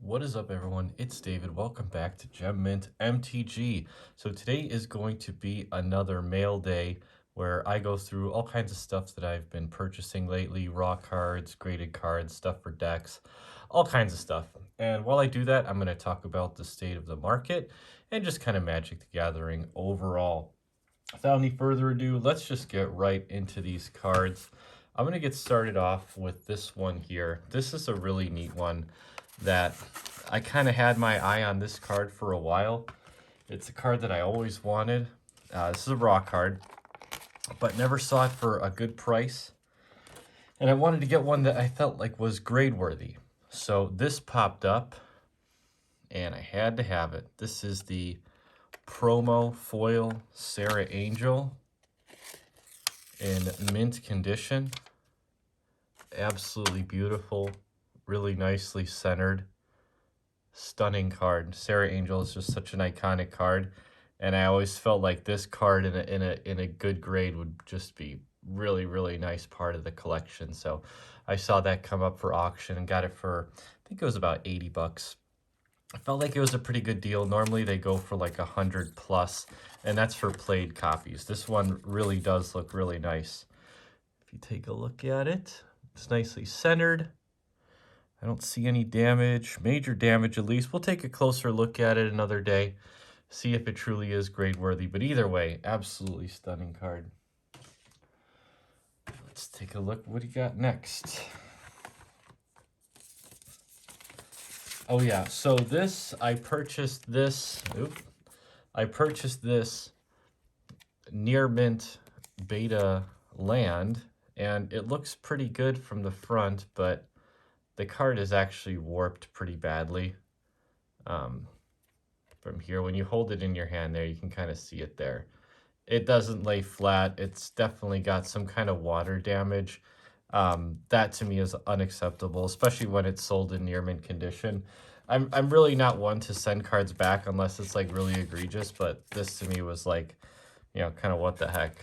What is up, everyone? It's David. Welcome back to Gem Mint MTG. So today is going to be another mail day where I go through all kinds of stuff that I've been purchasing lately, raw cards, graded cards, stuff for decks, all kinds of stuff. And while I do that, I'm going to talk about the state of the market and just kind of Magic the Gathering overall. Without any further ado, let's just get right into these cards. I'm going to get started off with this one here. This is a really neat one that I kind of had my eye on this card for a while. It's a card that I always wanted. This is a raw card, but never saw it for a good price. And I wanted to get one that I felt like was grade worthy. So this popped up and I had to have it. This is the promo foil Sarah Angel in mint condition. Absolutely beautiful, really nicely centered, stunning card. Sarah Angel is just such an iconic card, and I always felt like this card in a good grade would just be really nice part of the collection. So I saw that come up for auction and got it for, I think it was about 80 bucks. I felt like it was a pretty good deal. Normally they go for like 100 plus, and that's for played copies. This one really does look really nice. If you take a look at it, it's nicely centered. I don't see any damage, major damage at least. We'll take a closer look at it another day, see if it truly is grade worthy. But either way, absolutely stunning card. Let's take a look. What do you got next? Oh yeah, so this, I purchased this near mint beta land, and it looks pretty good from the front, but the card is actually warped pretty badly. From here, when you hold it in your hand there, you can kind of see it there. It doesn't lay flat. It's definitely got some kind of water damage. That to me is unacceptable, especially when it's sold in near mint condition. I'm really not one to send cards back unless it's like really egregious, but this to me was like, you know, kind of what the heck.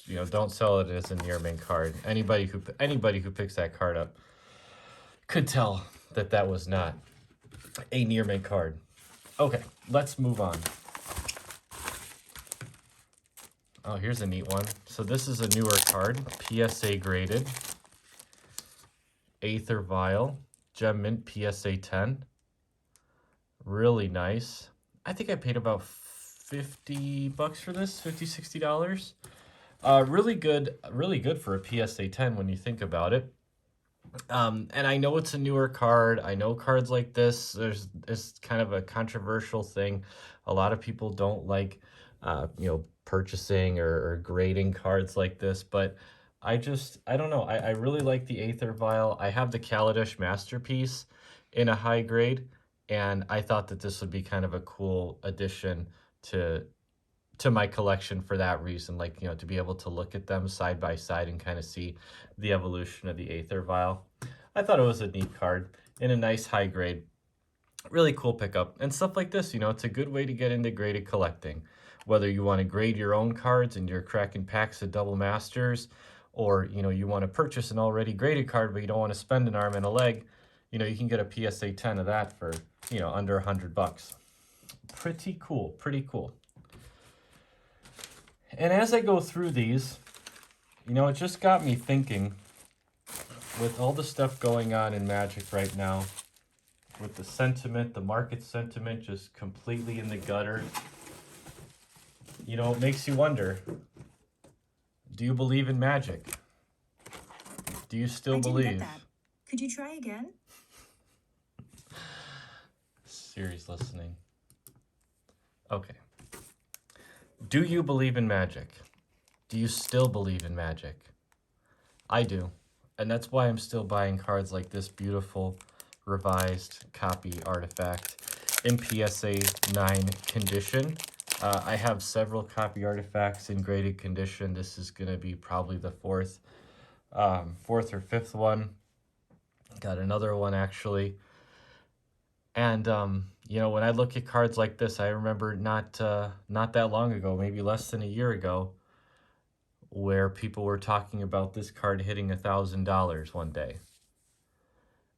You know, don't sell it as a near mint card. Anybody who picks that card up could tell that that was not a near mint card. Okay, let's move on. Oh, here's a neat one. So this is a newer card, PSA graded. Aether Vial, Gem Mint PSA 10. Really nice. I think I paid about 50 bucks for this, $50, $60. Really good for a PSA 10 when you think about it. And I know it's a newer card. I know cards like this, it's kind of a controversial thing. A lot of people don't like, purchasing or grading cards like this, but I don't know. I really like the Aether Vial. I have the Kaladesh Masterpiece in a high grade, and I thought that this would be kind of a cool addition to my collection for that reason, like, you know, to be able to look at them side by side and kind of see the evolution of the Aether Vial. I thought it was a neat card in a nice high grade. Really cool pickup. And stuff like this, you know, it's a good way to get into graded collecting. Whether you want to grade your own cards and you're cracking packs of double masters, or, you know, you want to purchase an already graded card but you don't want to spend an arm and a leg, you know, you can get a PSA 10 of that for, you know, under 100 bucks. Pretty cool, pretty cool. And as I go through these, you know, it just got me thinking, with all the stuff going on in Magic right now, with the sentiment, the market sentiment just completely in the gutter, you know, it makes you wonder, do you believe in Magic? Do you still believe? I didn't get that. Could you try again? Siri's listening. Okay. Do you believe in Magic? Do you still believe in Magic? I do. And that's why I'm still buying cards like this beautiful revised copy artifact in PSA 9 condition. I have several copy artifacts in graded condition. This is going to be probably the fourth or fifth one. Got another one actually. And, you know, when I look at cards like this, I remember not that long ago, maybe less than a year ago, where people were talking about this card hitting $1,000 one day.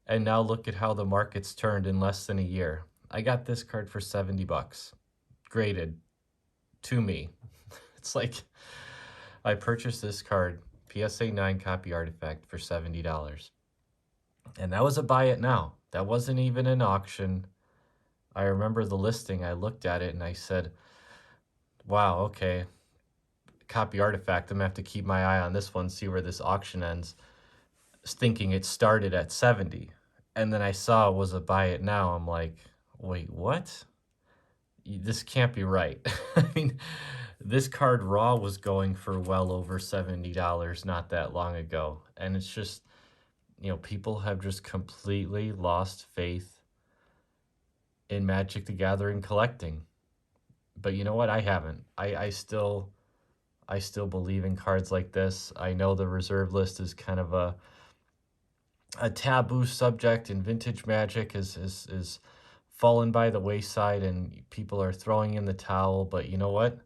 And now look at how the market's turned in less than a year. I got this card for 70 bucks, graded to me. It's like I purchased this card, PSA 9 copy artifact, for $70. And that was a buy it now. That wasn't even an auction. I remember the listing. I looked at it and I said, wow, okay, copy artifact. I'm going to have to keep my eye on this one, see where this auction ends. Thinking it started at 70. And then I saw it was a buy it now. I'm like, wait, what? This can't be right. I mean, this card raw was going for well over $70 not that long ago. And it's just, people have just completely lost faith in Magic the Gathering collecting. But you know what? I haven't. I still believe in cards like this. I know the reserve list is kind of a taboo subject in vintage Magic, is fallen by the wayside and people are throwing in the towel. But you know what?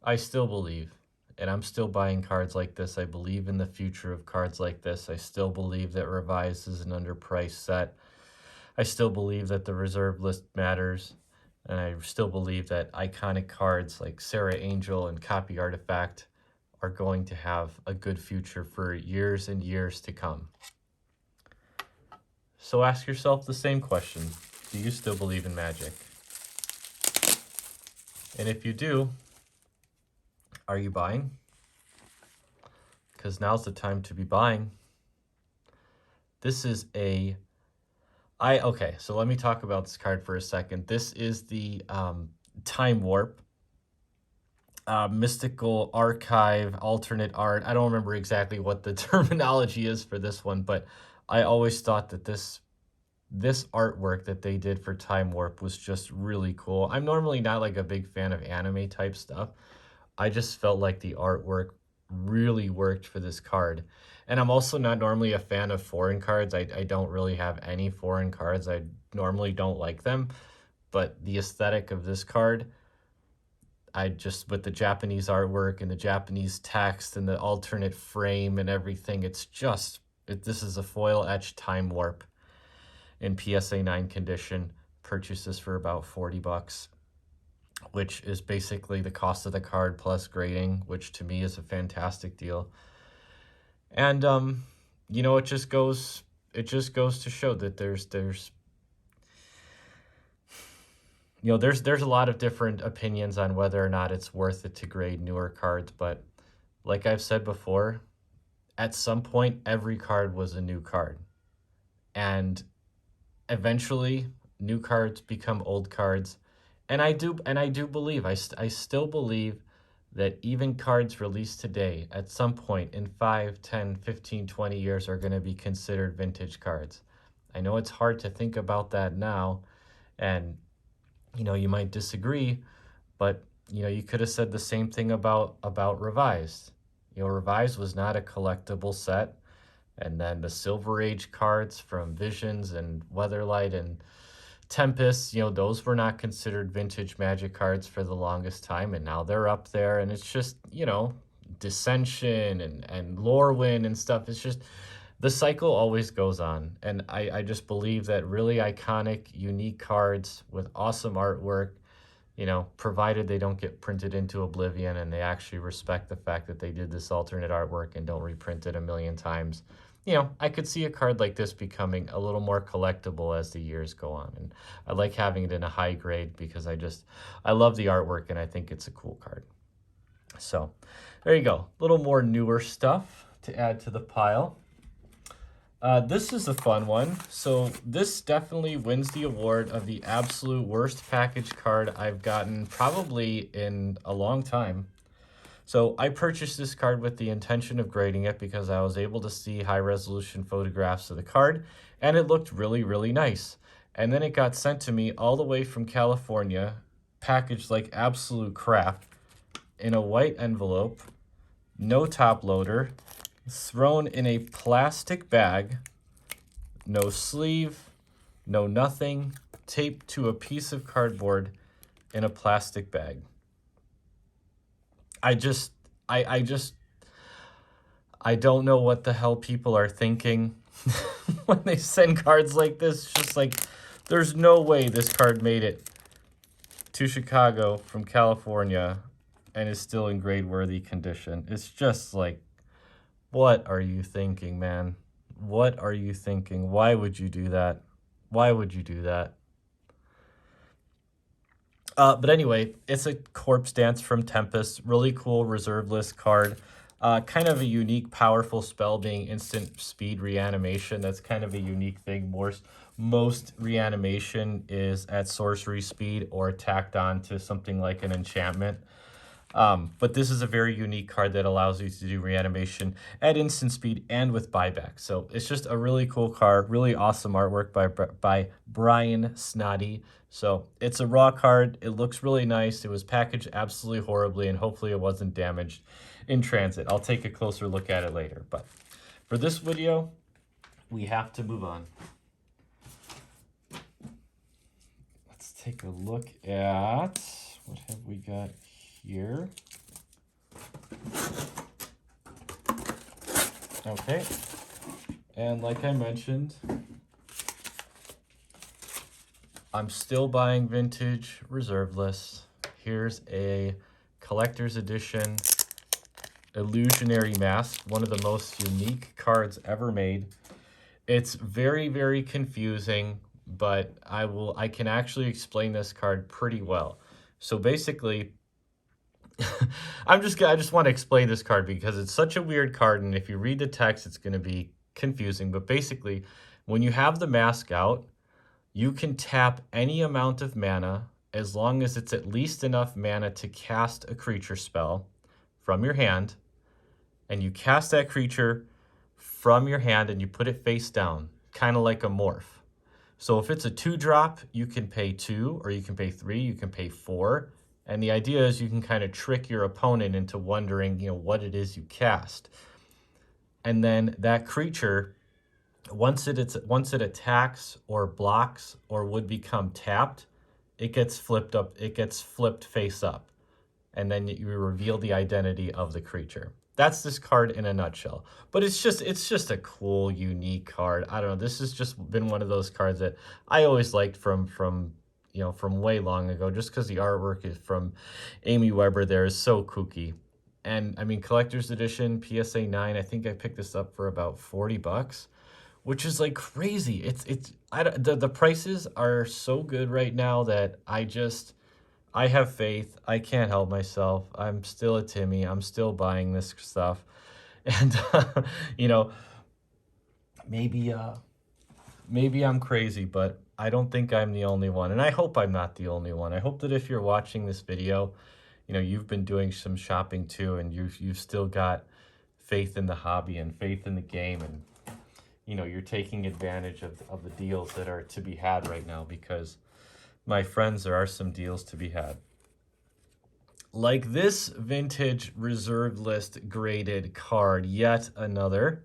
I still believe, and I'm still buying cards like this. I believe in the future of cards like this. I still believe that Revised is an underpriced set. I still believe that the reserve list matters. And I still believe that iconic cards like Sarah Angel and Copy Artifact are going to have a good future for years and years to come. So ask yourself the same question. Do you still believe in Magic? And if you do, are you buying? Because now's the time to be buying. This is okay, so let me talk about this card for a second. This is the Time Warp Mystical Archive alternate art. I don't remember exactly what the terminology is for this one, but I always thought that this artwork that they did for Time Warp was just really cool. I'm normally not like a big fan of anime type stuff. I just felt like the artwork really worked for this card. And I'm also not normally a fan of foreign cards. I don't really have any foreign cards. I normally don't like them. But the aesthetic of this card, with the Japanese artwork and the Japanese text and the alternate frame and everything, this is a foil etched Time Warp in PSA 9 condition. Purchased this for about 40 bucks. Which is basically the cost of the card plus grading, which to me is a fantastic deal. And it just goes to show that there's a lot of different opinions on whether or not it's worth it to grade newer cards. But like I've said before, at some point every card was a new card, and eventually new cards become old cards. And I do believe, I still believe that even cards released today at some point in 5, 10, 15, 20 years are going to be considered vintage cards. I know it's hard to think about that now, and you might disagree, but you could have said the same thing about Revised. Revised was not a collectible set, and then the Silver Age cards from Visions and Weatherlight and Tempest, those were not considered vintage Magic cards for the longest time, and now they're up there. And it's just, Dissension and Lorwyn and stuff. It's just, the cycle always goes on. And I just believe that really iconic, unique cards with awesome artwork, provided they don't get printed into oblivion and they actually respect the fact that they did this alternate artwork and don't reprint it a million times. I could see a card like this becoming a little more collectible as the years go on. And I like having it in a high grade because I love the artwork and I think it's a cool card. So there you go. A little more newer stuff to add to the pile. This is a fun one. So this definitely wins the award of the absolute worst package card I've gotten probably in a long time. So I purchased this card with the intention of grading it because I was able to see high-resolution photographs of the card, and it looked really, really nice. And then it got sent to me all the way from California, packaged like absolute crap, in a white envelope, no top loader, thrown in a plastic bag, no sleeve, no nothing, taped to a piece of cardboard in a plastic bag. I don't know what the hell people are thinking. when they send cards like this, it's just like, there's no way this card made it to Chicago from California and is still in grade-worthy condition. It's just like, what are you thinking, man? What are you thinking? Why would you do that? Why would you do that? But anyway, it's a Corpse Dance from Tempest. Really cool reserve list card. Kind of a unique, powerful spell being instant speed reanimation. That's kind of a unique thing. Most reanimation is at sorcery speed or tacked on to something like an enchantment. But this is a very unique card that allows you to do reanimation at instant speed and with buyback. So it's just a really cool card, really awesome artwork by Brian Snoddy. So it's a raw card. It looks really nice. It was packaged absolutely horribly, and hopefully it wasn't damaged in transit. I'll take a closer look at it later. But for this video, we have to move on. Let's take a look at what have we got here. Okay, and like I mentioned, I'm still buying vintage reserve lists. Here's a collector's edition Illusionary Mask, one of the most unique cards ever made. It's very, very confusing, but I can actually explain this card pretty well. So basically, I just want to explain this card because it's such a weird card, and if you read the text, it's going to be confusing. But basically, when you have the mask out, you can tap any amount of mana as long as it's at least enough mana to cast a creature spell from your hand, and you cast that creature from your hand and you put it face down, kind of like a morph. So if it's a 2-drop, you can pay 2, or you can pay 3, you can pay 4. And the idea is you can kind of trick your opponent into wondering, what it is you cast. And then that creature, once it attacks or blocks or would become tapped, it gets flipped up. It gets flipped face up, and then you reveal the identity of the creature. That's this card in a nutshell. But it's just a cool, unique card. I don't know. This has just been one of those cards that I always liked from way long ago, just because the artwork is from Amy Weber there is so kooky. And I mean, collector's edition, PSA 9, I think I picked this up for about $40, which is like crazy. The prices are so good right now that I have faith. I can't help myself. I'm still a Timmy. I'm still buying this stuff. And, maybe I'm crazy, but I don't think I'm the only one. And I hope I'm not the only one. I hope that if you're watching this video, you've been doing some shopping too, and you've still got faith in the hobby and faith in the game, and you're taking advantage of the deals that are to be had right now, because my friends, there are some deals to be had. Like this vintage reserve list graded card, yet another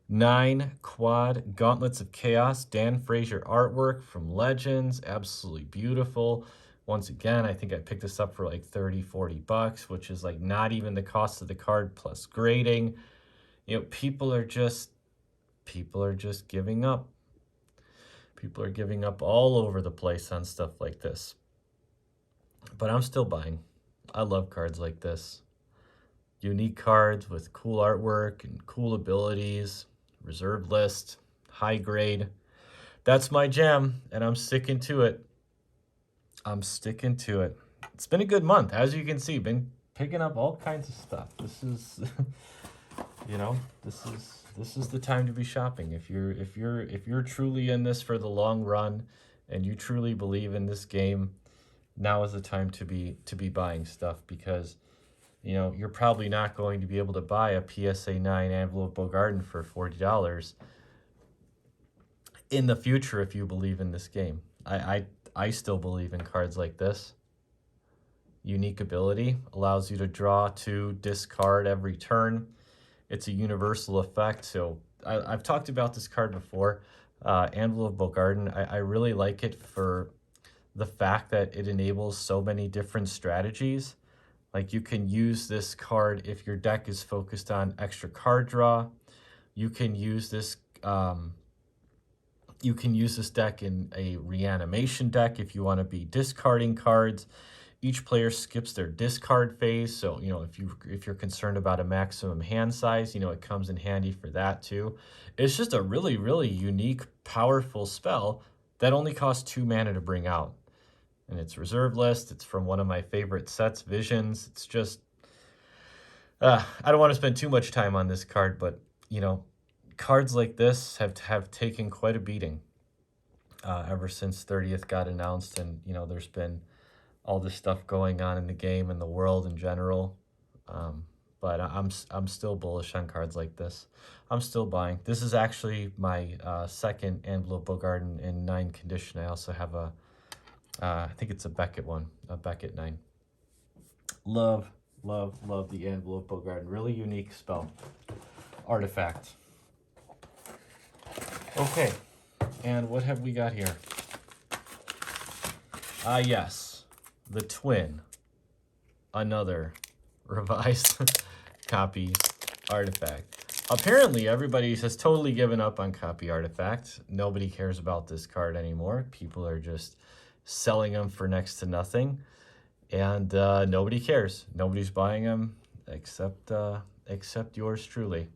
9 quad Gauntlets of Chaos, Dan Frazier artwork from Legends, absolutely beautiful. Once again, I think I picked this up for like $30-40, which is like not even the cost of the card plus grading. People are just giving up. People are giving up all over the place on stuff like this. But I'm still buying. I love cards like this. Unique cards with cool artwork and cool abilities. Reserve list. High grade. That's my jam, and I'm sticking to it. It's been a good month. As you can see, been picking up all kinds of stuff. This is, this is the time to be shopping. If you're truly in this for the long run, and you truly believe in this game, now is the time to be buying stuff, because you're probably not going to be able to buy a PSA 9 Envelope Bogarden for $40 in the future if you believe in this game. I still believe in cards like this. Unique ability allows you to draw 2, discard every turn. It's a universal effect. So I've talked about this card before. Envelope Bogarden. I really like it for the fact that it enables so many different strategies. Like, you can use this card if your deck is focused on extra card draw. You can use this You can use this deck in a reanimation deck if you want to be discarding cards. Each player skips their discard phase, so if you're concerned about a maximum hand size, it comes in handy for that too. It's just a really, really unique, powerful spell that only costs 2 mana to bring out. And it's reserve list. It's from one of my favorite sets, Visions. It's just, I don't want to spend too much time on this card, but cards like this have taken quite a beating ever since 30th got announced, and there's been all this stuff going on in the game and the world in general. But I'm still bullish on cards like this. I'm still buying. This is actually my second Envelope Bogarden in 9 condition. I also have a, I think it's a Beckett one, a Beckett 9. Love the Envelope Bogarden. Really unique spell. Artifact. Okay, and what have we got here? Yes, the Twin. Another revised copy artifact. Apparently, everybody has totally given up on copy artifact. Nobody cares about this card anymore. People are just selling them for next to nothing, and nobody cares. Nobody's buying them except yours truly.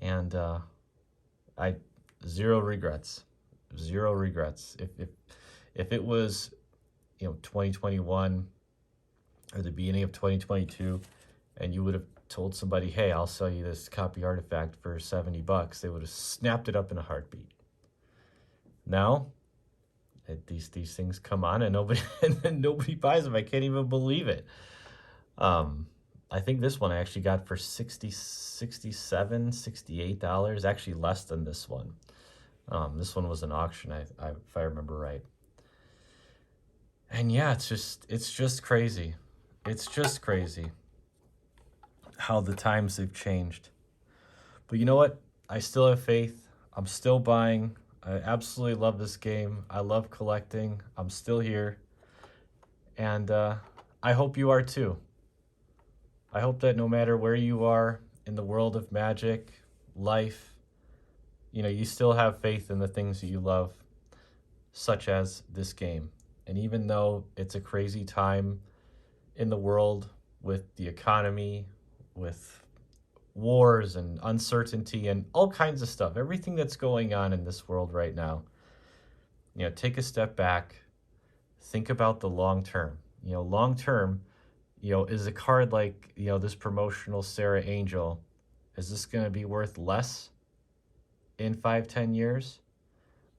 And I zero regrets. If it was 2021 or the beginning of 2022, and you would have told somebody, hey, I'll sell you this copy artifact for $70, they would have snapped it up in a heartbeat. Now, these things come on and nobody buys them. I can't even believe it. I think this one I actually got for $67, $68, actually less than this one. This one was an auction, if I remember right. And yeah, it's just crazy. It's just crazy how the times have changed. But you know what? I still have faith. I'm still buying. I absolutely love this game. I love collecting. I'm still here. And I hope you are too. I hope that no matter where you are in the world of Magic, life, you still have faith in the things that you love, such as this game. And even though it's a crazy time in the world with the economy, with wars and uncertainty and all kinds of stuff, everything that's going on in this world right now, take a step back, think about the long term. Long term, is a card like, this promotional Sarah Angel, is this going to be worth less in 5-10 years?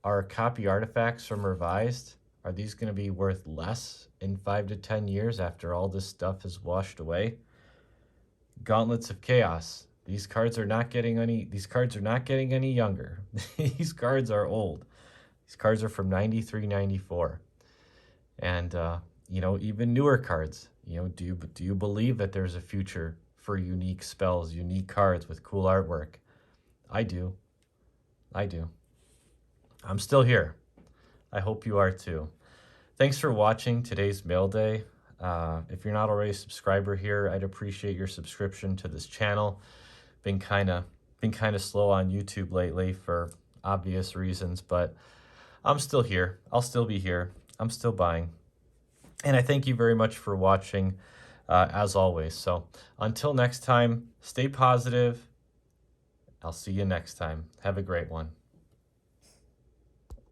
Are copy artifacts from Revised, are these going to be worth less in 5 to 10 years after all this stuff is washed away? Gauntlets of Chaos. These cards are not getting any younger. These cards are old. These cards are from 93, 94. And even newer cards. Do you believe that there's a future for unique spells, unique cards with cool artwork? I do. I'm still here. I hope you are too. Thanks for watching today's mail day. If you're not already a subscriber here, I'd appreciate your subscription to this channel. Been kind of slow on YouTube lately for obvious reasons, but I'm still here. I'll still be here. I'm still buying. And I thank you very much for watching, as always. So until next time, stay positive. I'll see you next time. Have a great one.